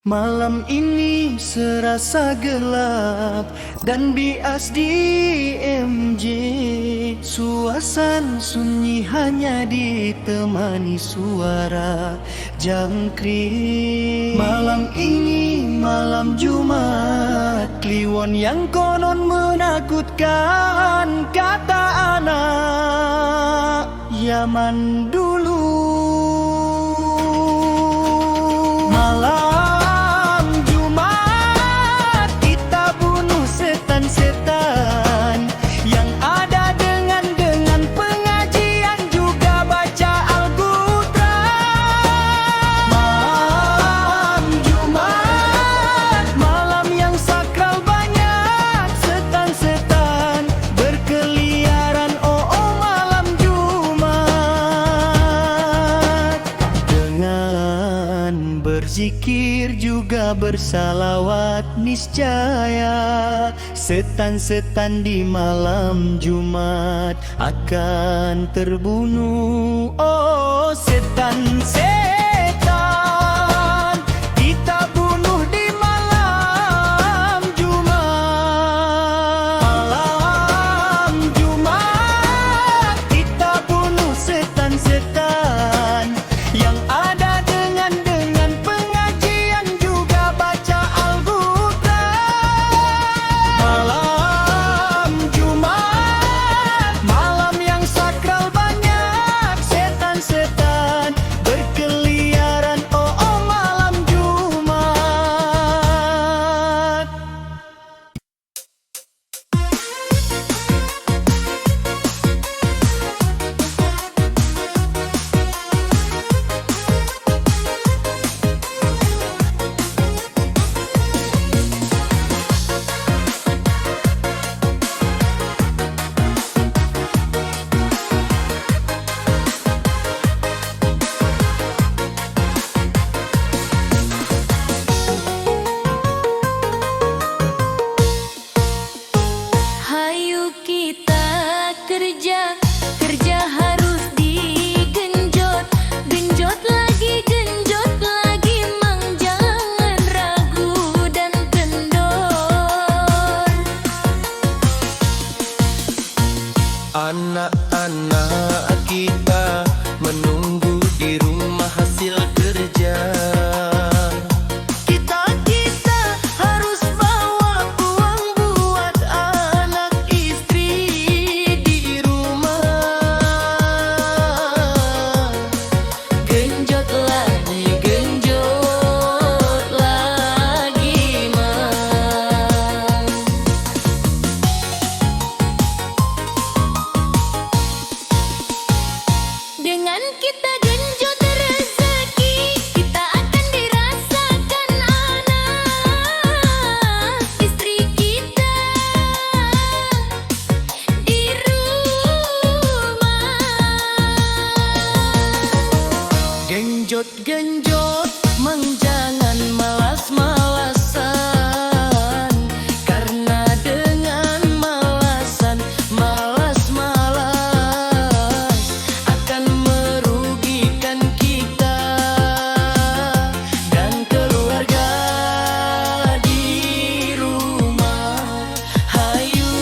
Malam ini serasa gelap dan bias di MJ. Suasana sunyi hanya ditemani suara jangkrik. Malam ini malam Jumat, kliwon yang konon menakutkan, kata anak Yaman dulu. Malam Jumat kita bunuh setan-setan yang ada dengan pengajian juga baca Al-Quran. Malam Jumat, malam yang sakral, banyak setan-setan berkeliaran. Oh, oh malam Jumat, dengan berzikir juga bersalawat, niscaya setan-setan di malam Jumat akan terbunuh. Oh setan-setan kita bunuh di malam Jumat. Malam Jumat kita bunuh setan-setan yang ada dengan pengajian juga baca Al-Quran. Malam Jumat, malam yang sakral, banyak setan-setan berkeliaran. Oh, oh malam Jumat. Hayu kita kerja, kerja harus digenjot, genjot lagi, mang jangan ragu dan kendor. Anak-anak kita menunggu di rumah hasil kerja. Kita harus bawa uang buat anak istri di rumah. Genjot lagi, mang. Dengan kita genjot rezeki, kita akan dirasakan anak istri kita di rumah. Genjot-genjot, mang jangan malas-malasan, karena dengan malas-malas akan merugikan kita dan keluarga di rumah. Hayu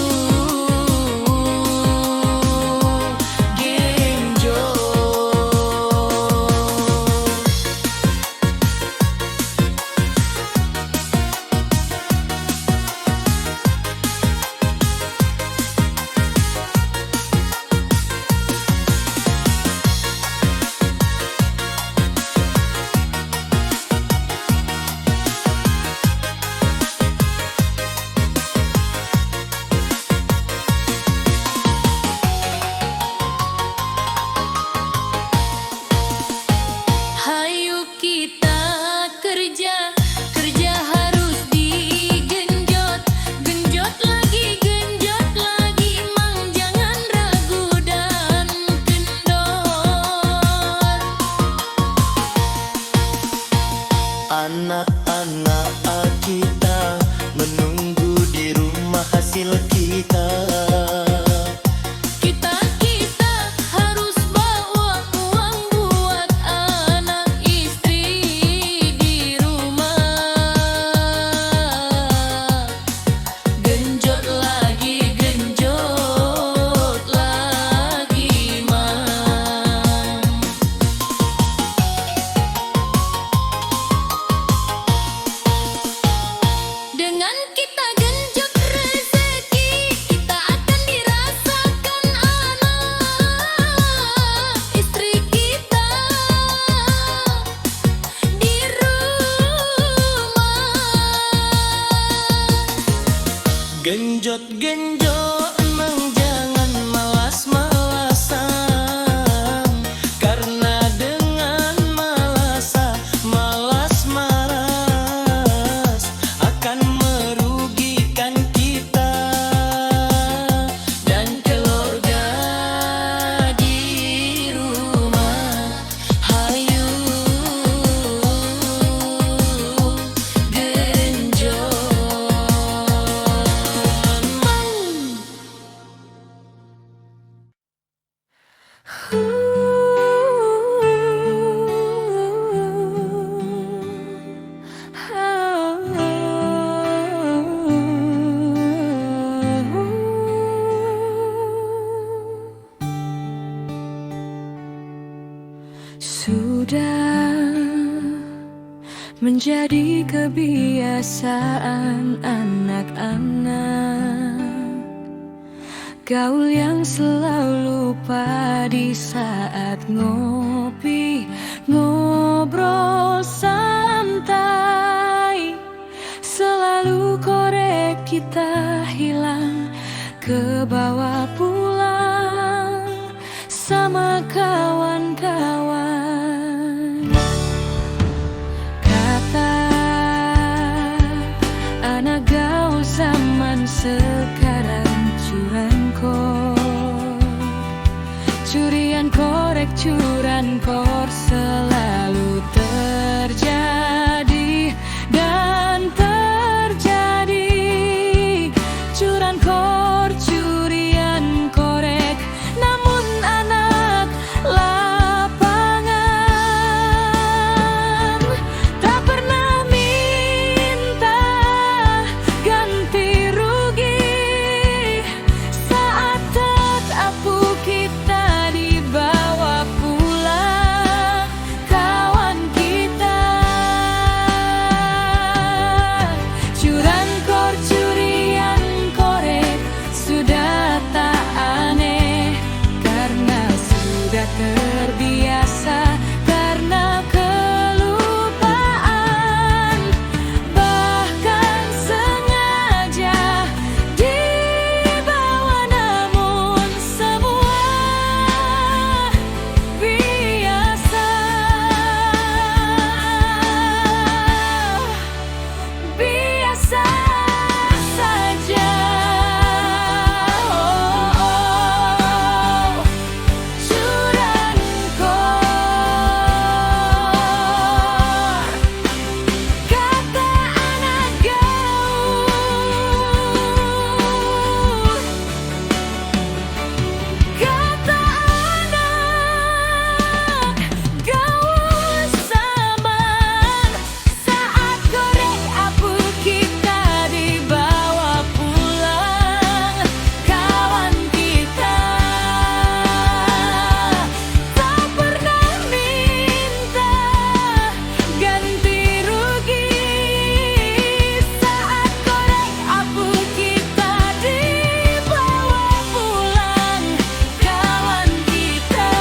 genjot. Hayu kita kerja, kerja harus digenjot, genjot lagi, mang jangan ragu dan kendor. Anak-anak kita menunggu di rumah hasil kita. Kita harus bawa uang buat anak istri di rumah. Genjot-genjot nang jangan malas-malasan, karena dengan malas akan merugikan kita dan keluarga di rumah. Hayu genjot. Sudah menjadi kebiasaan anak-anak, gaul yang selalu lupa di saat ngopi, ngobrol santai. Selalu korek kita hilang, ke bawah pulang sama kawan-kawan. Kata anak gaul zaman sekarang, curian korek curan-kor selalu terjadi dan terjadi. Curan-kor, curian korek, namun anak lapangan tak pernah minta ganti rugi saat terapu kita dibawa pulang kawan kita. Curan-kor, curian korek sudah tak aneh karena sudah terbiasa, karena kelupaan, bahkan sengaja dibawa, namun semua biasa, biasa saja. Curan-kor, kata anak gaul, kata anak gaul zaman saat korek apu kita dibawa pulang kawan kita. Tak pernah minta ganti rugi saat korek apu kita dibawa pulang kawan kita.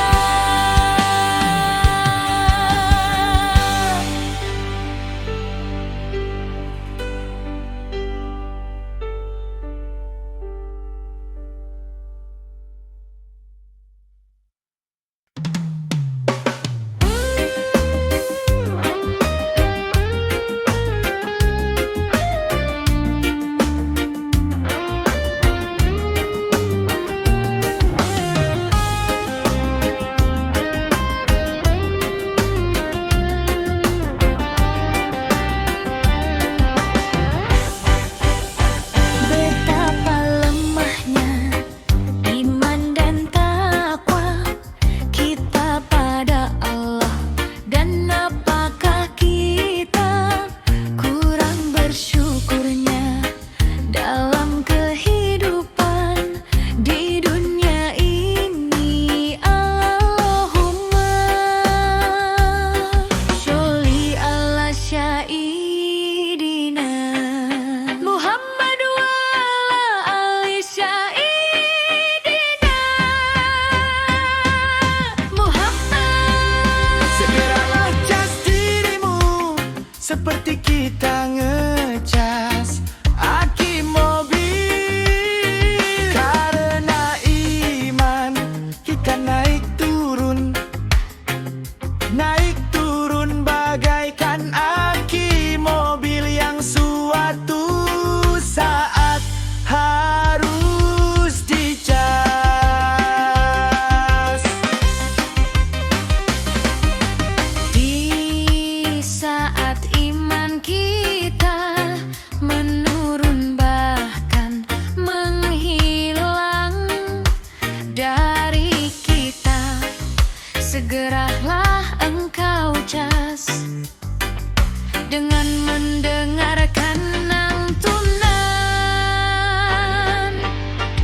Betapa lemahnya iman dan takwa kita pada Allah, dan apakah kita kurang bersyukurnya dalam kehidupan di dunia ini. Allahumma sholli ala syahidina Muhammad wa ala ali syahidina Muhammad. Segeralah cas dirimu seperti kita ngecas aki mobil. dengan mendengarkan lantunan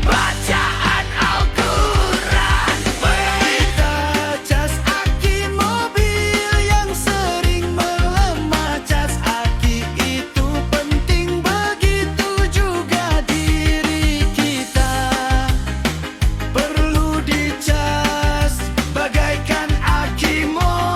Bacaan Al-Quran. Kita cas aki mobil yang sering melemah. Cas aki itu penting, begitu juga diri kita. Perlu dicas bagaikan aki mobil.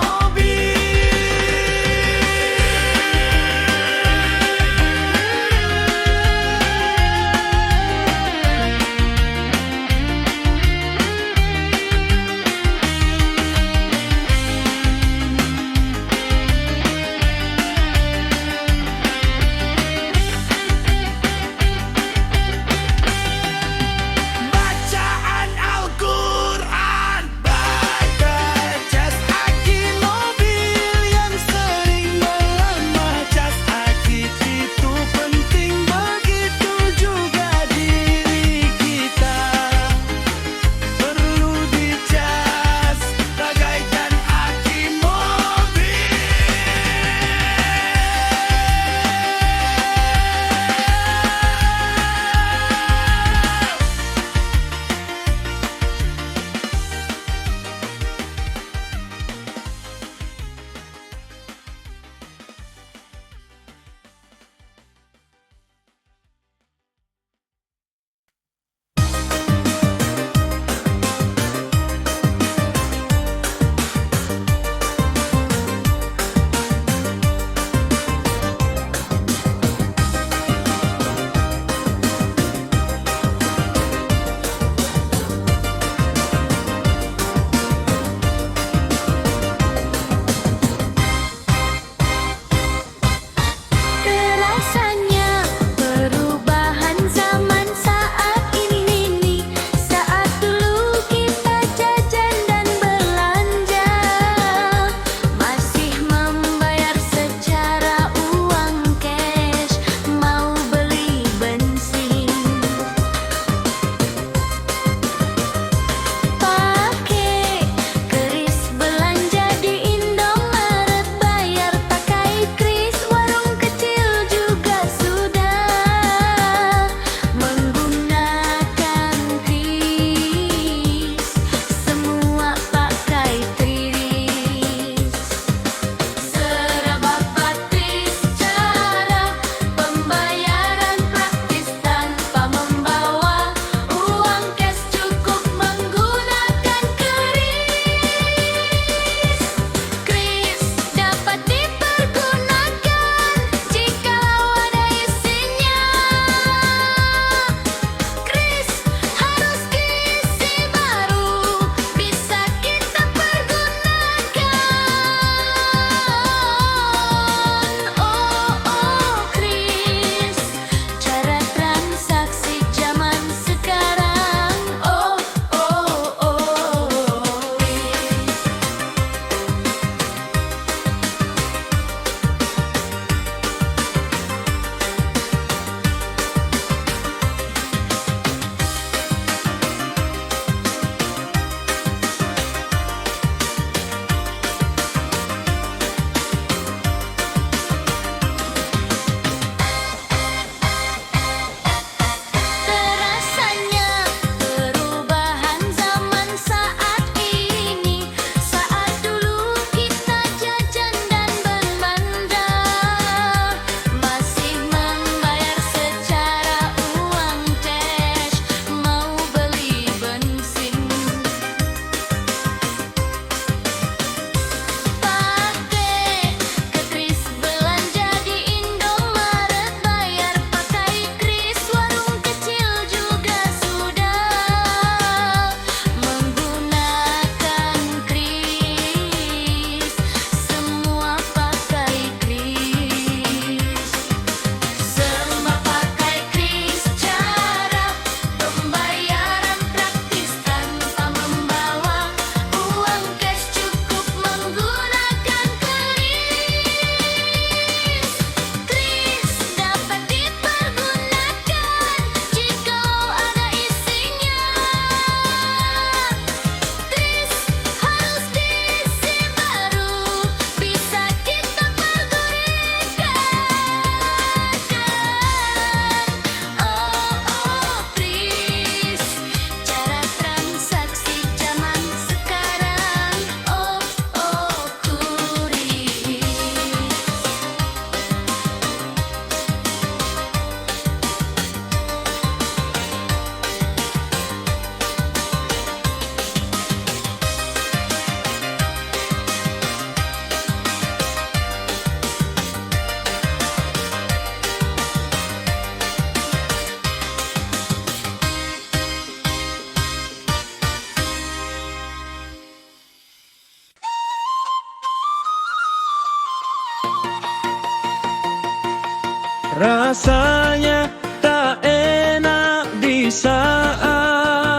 Rasanya tak enak di saat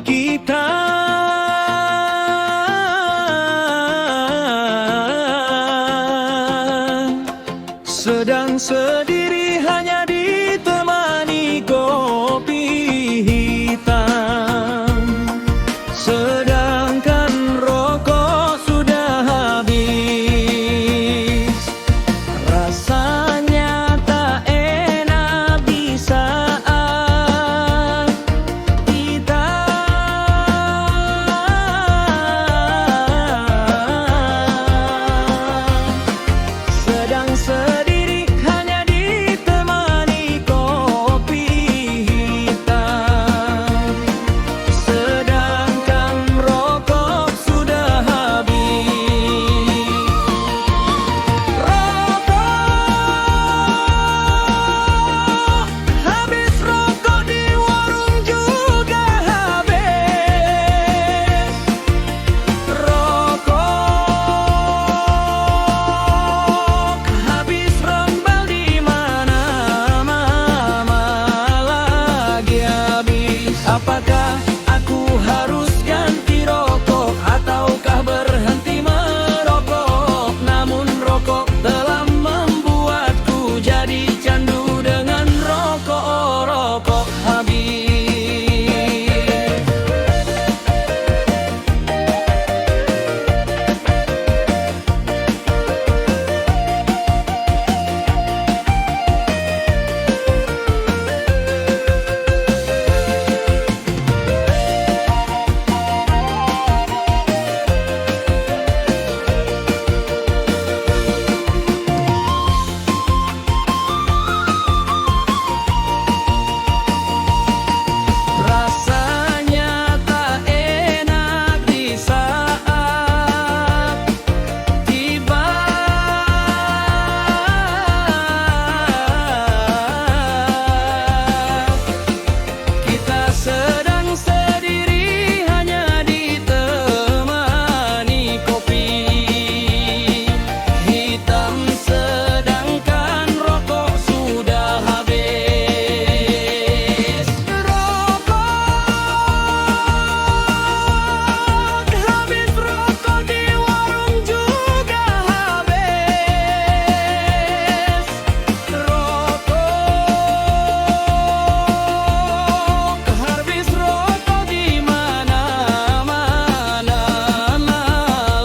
kita sedang sendiri, hanya ditemani kopi hitam, sedangkan rokok sudah habis. Rasanya tak enak di saat kita sedang sendiri, hanya ditemani kopi hitam, sedangkan rokok sudah habis. Habis rokok di warung juga habis. Rokok habis rembal di mana-mana lagi habis. Apakah aku harus ganti rokok ataukah berhenti merokok? Namun rokok telah membuatku jadi candu dengan rokok habis. Rasanya tak enak di saat tiba kita sedang sendiri, hanya ditemani kopi hitam, sedangkan rokok sudah habis. Habis rokok di warung juga habis. Rokok habis rokok di mana-mana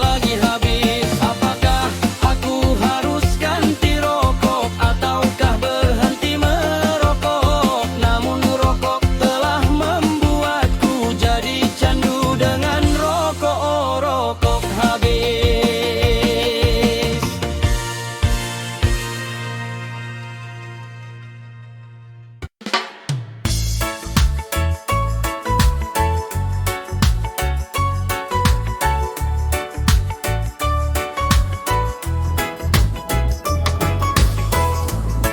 lagi habis. Apakah aku harus ganti rokok ataukah berhenti merokok? Namun rokok telah membuatku jadi candu dengan rokok habis.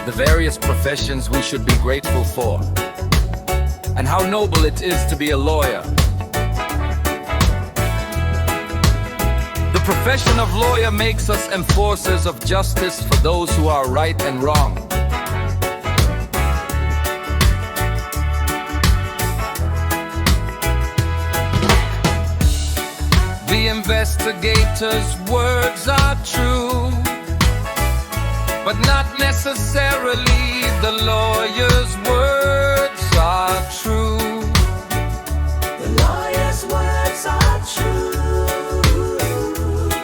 The various professions we should be grateful for, and how noble it is to be a lawyer. The profession of lawyer makes us enforcers of justice for those who are right and wrong. The investigator's words are true, but not necessarily the lawyer's words are true. The lawyer's words are true,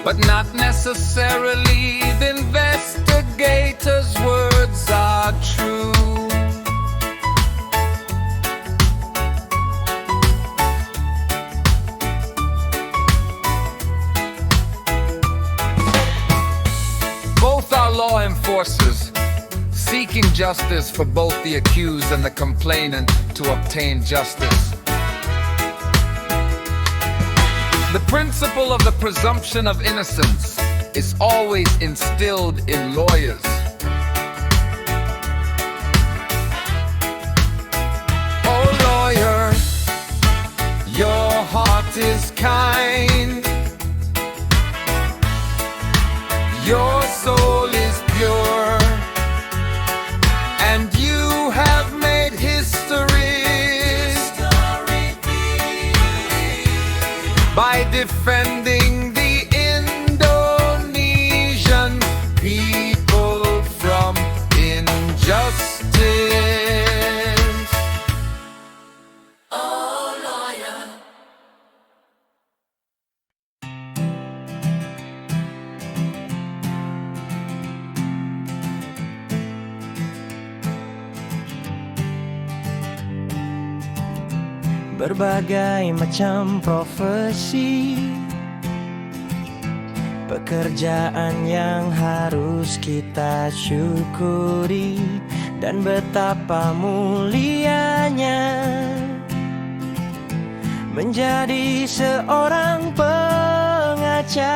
But not necessarily the investigator's words are true. Both are law enforcers, seeking justice for both the accused and the complainant to obtain justice. The principle of the presumption of innocence is always instilled in lawyers. Oh lawyer, your heart is kind, your soul is pure, justice. Oh, lawyer. Berbagai macam profesi, pekerjaan yang harus kita syukuri, dan betapa mulianya menjadi seorang pengacara.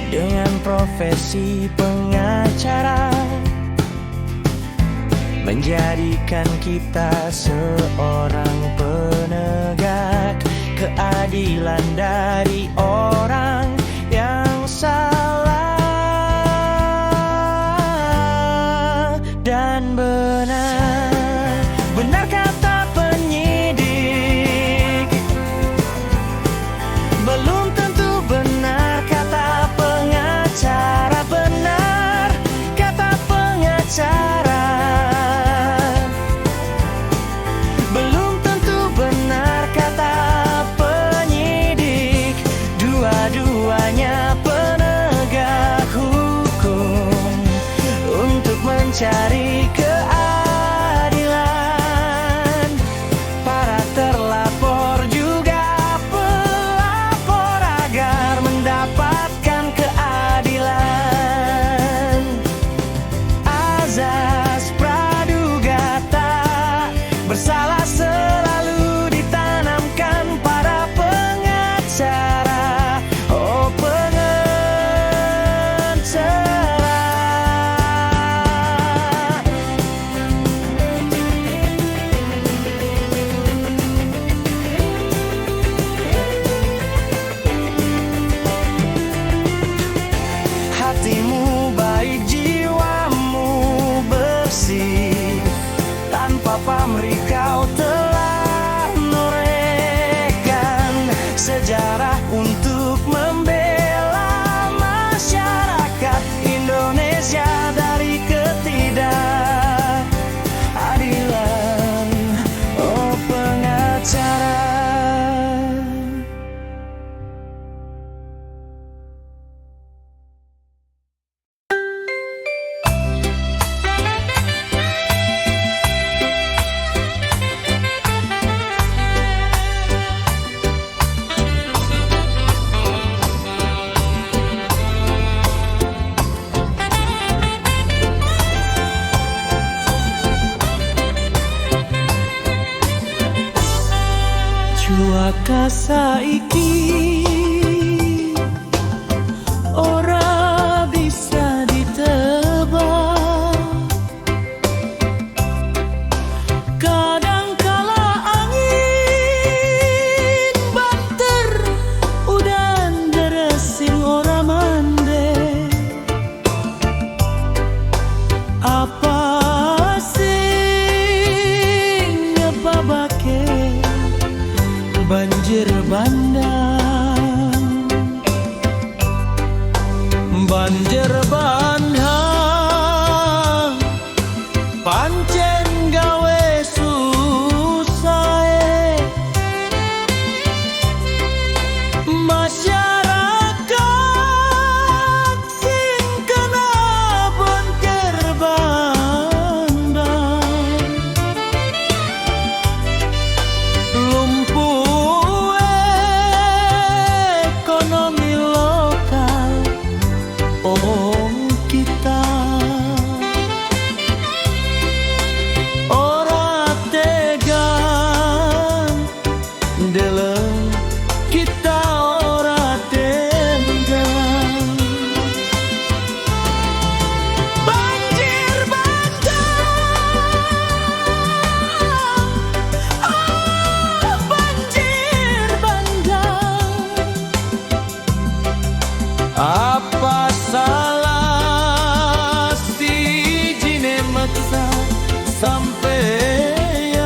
Dengan profesi pengacara menjadikan kita seorang penegak keadilan dari orang yang salah dan benar. Benar kata penyidik, belum tentu benar kata pengacara. Benar kata pengacara, belum tentu benar kata penyidik. Dua-duanya penegak hukum untuk mencari keadilan. Para terlapor juga pelapor agar mendapatkan keadilan. Azas praduga tak bersalah selalu ditanamkan pada pengacara. Oh, pengacara. Hatimu baik, jiwamu bersih, tanpa pamrih kau telah menorehkan sejarah untuk membela masyarakat Indonesia dari ketidakadilan. Oh, pengacara. Cuaca saiki ora bisa ditebak. Kadang kala angin banter, udan deresing ora mandek. Apa sing nyebabake banjir bandang? Banjir bandang pancen gawe susah masyarakat sing kena banjir bandang. Lumpuh ekonomi lokal, oh kita ora tega deleng, kita ora tega. Banjir bandang, oh banjir bandang. Apa salah si jine maksa sampeyan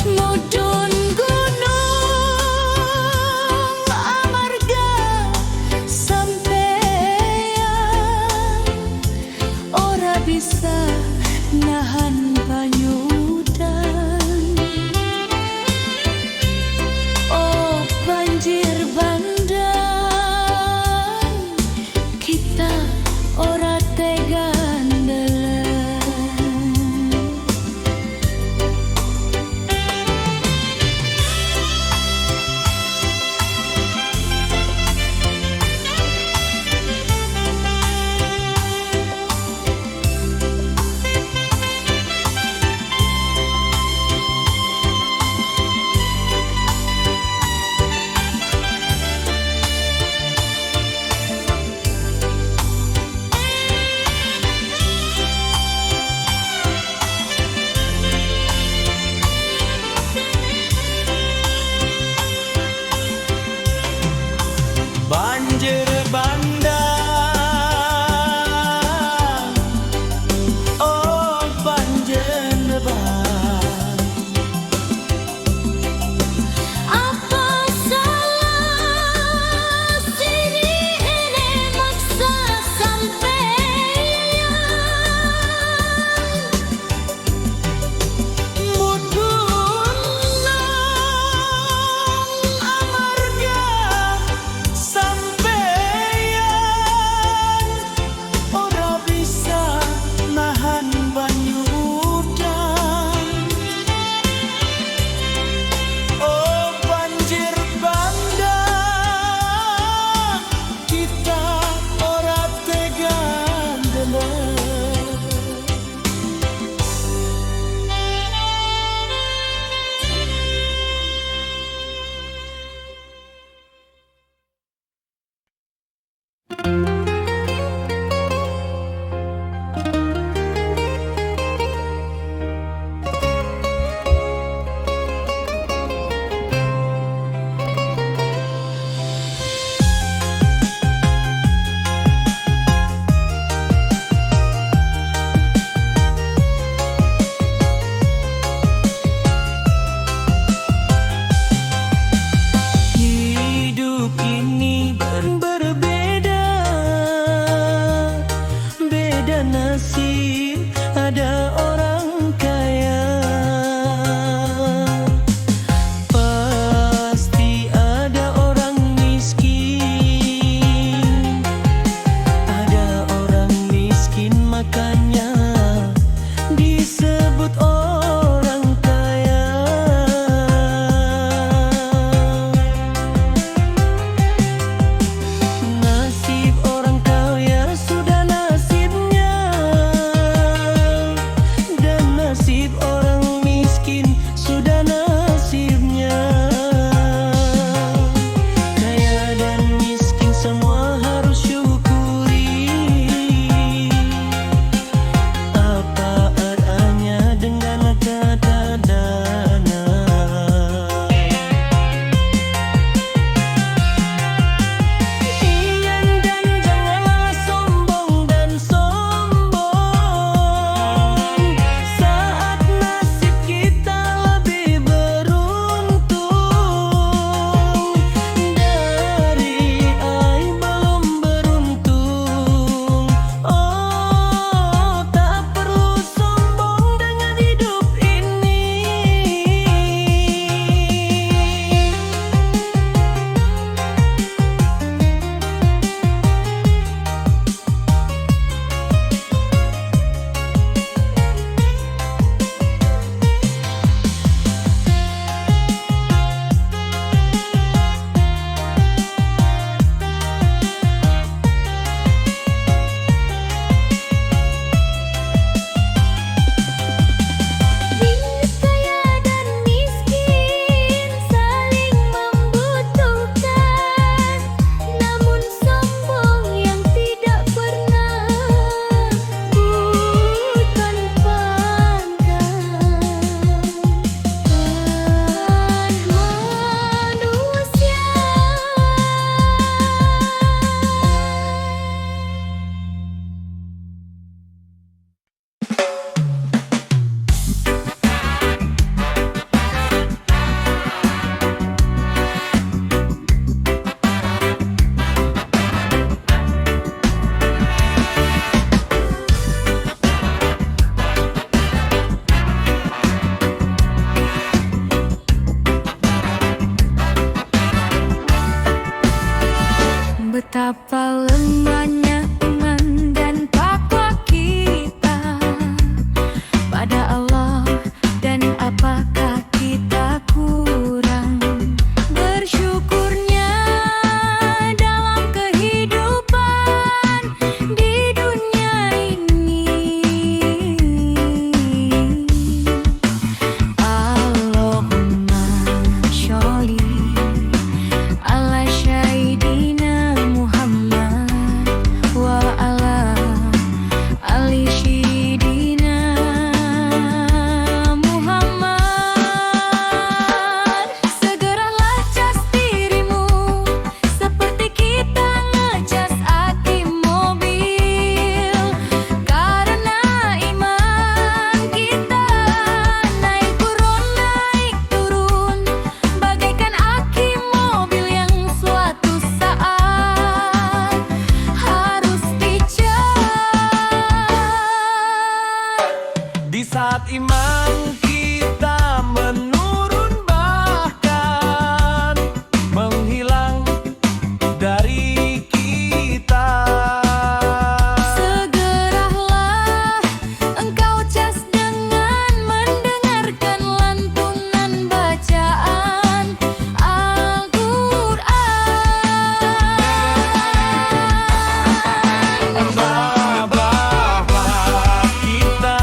Mudun gunung Betapa lemahnya iman dan takwa kita pada Allah, dan apakah kita kurang bersyukurnya dalam kehidupan di dunia ini. Allahumma sholli ala Sayyidina Muhammad wa ala ali Sayyidina Muhammad. Segeralah cas dirimu seperti kita ngecas aki mobil, karena iman kita naik turun bagaikan aki mobil yang suatu saat harus dicas. Di saat iman kita menurun, bahkan menghilang dari kita. Segeralah engkau cas dengan mendengarkan lantunan bacaan Al-Quran. Tabahlah kita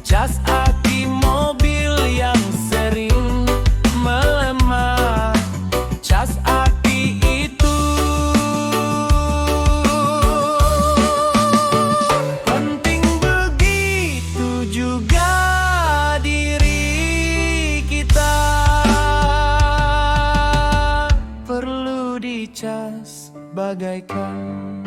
cas aki mobil yang sering melemah. Cas aki itu penting, begitu juga diri kita perlu dicas bagaikan